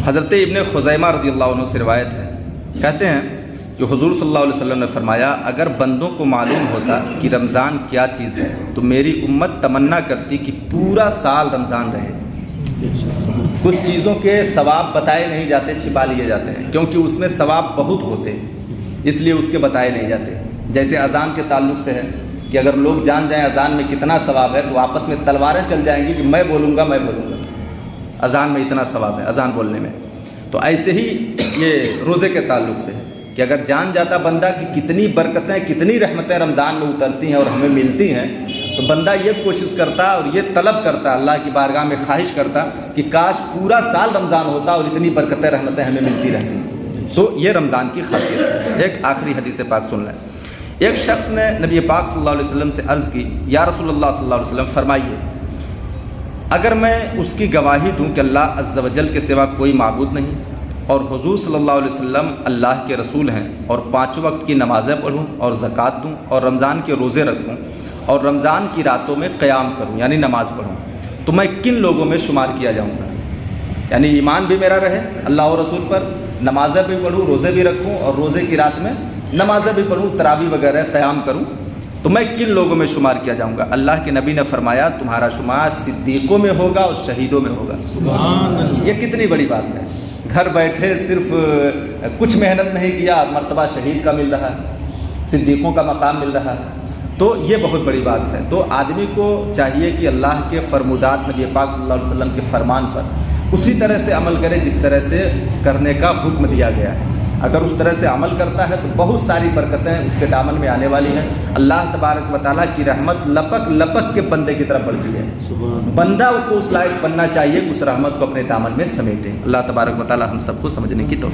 حضرت ابن خزیمہ رضی اللہ عنہ سے روایت ہے، کہتے ہیں کہ حضور صلی اللہ علیہ وسلم نے فرمایا، اگر بندوں کو معلوم ہوتا کہ رمضان کیا چیز ہے تو میری امت تمنا کرتی کہ پورا سال رمضان رہے۔ کچھ چیزوں کے ثواب بتائے نہیں جاتے، چھپا لیے جاتے ہیں، کیونکہ اس میں ثواب بہت ہوتے اس لیے اس کے بتائے نہیں جاتے۔ جیسے اذان کے تعلق سے ہے کہ اگر لوگ جان جائیں اذان میں کتنا ثواب ہے تو آپس میں تلواریں چل جائیں گی کہ میں بولوں گا اذان میں اتنا ثواب ہے، اذان بولنے میں۔ تو ایسے ہی یہ روزے کے تعلق سے ہے کہ اگر جان جاتا بندہ کہ کتنی برکتیں کتنی رحمتیں رمضان میں اترتی ہیں اور ہمیں ملتی ہیں، تو بندہ یہ کوشش کرتا اور یہ طلب کرتا، اللہ کی بارگاہ میں خواہش کرتا کہ کاش پورا سال رمضان ہوتا اور اتنی برکتیں رحمتیں ہمیں ملتی رہتی۔ تو یہ رمضان کی خاصیت ہے۔ ایک آخری حدیث پاک سن لیں۔ ایک شخص نے نبی پاک صلی اللہ علیہ وسلم سے عرض کی، یا رسول اللہ صلی اللہ علیہ وسلم فرمائیے، اگر میں اس کی گواہی دوں کہ اللہ عز و جل کے سوا کوئی معبود نہیں اور حضور صلی اللہ علیہ وسلم اللہ کے رسول ہیں، اور 5 وقت کی نمازیں پڑھوں اور زکوٰۃ دوں اور رمضان کے روزے رکھوں اور رمضان کی راتوں میں قیام کروں یعنی نماز پڑھوں، تو میں کن لوگوں میں شمار کیا جاؤں گا؟ یعنی ایمان بھی میرا رہے اللہ اور رسول پر، نمازیں بھی پڑھوں، روزے بھی رکھوں اور روزے کی رات میں نمازیں بھی پڑھوں، تراویح وغیرہ قیام کروں، تو میں کن لوگوں میں شمار کیا جاؤں گا؟ اللہ کے نبی نے فرمایا، تمہارا شمار صدیقوں میں ہوگا اور شہیدوں میں ہوگا۔ سبحان اللہ! یہ کتنی بڑی بات ہے۔ گھر بیٹھے صرف کچھ محنت نہیں کیا، مرتبہ شہید کا مل رہا ہے، صدیقوں کا مقام مل رہا ہے، تو یہ بہت بڑی بات ہے۔ تو آدمی کو چاہیے کہ اللہ کے فرمودات، نبی پاک صلی اللہ علیہ وسلم کے فرمان پر اسی طرح سے عمل کرے جس طرح سے کرنے کا حکم دیا گیا ہے۔ اگر اس طرح سے عمل کرتا ہے تو بہت ساری برکتیں اس کے دامن میں آنے والی ہیں۔ اللہ تبارک و تعالیٰ کی رحمت لپک لپک کے بندے کی طرف بڑھتی ہے۔ بندہ کو اس لائق بننا چاہیے کہ اس رحمت کو اپنے دامن میں سمیٹے۔ اللہ تبارک و تعالیٰ ہم سب کو سمجھنے کی توفیق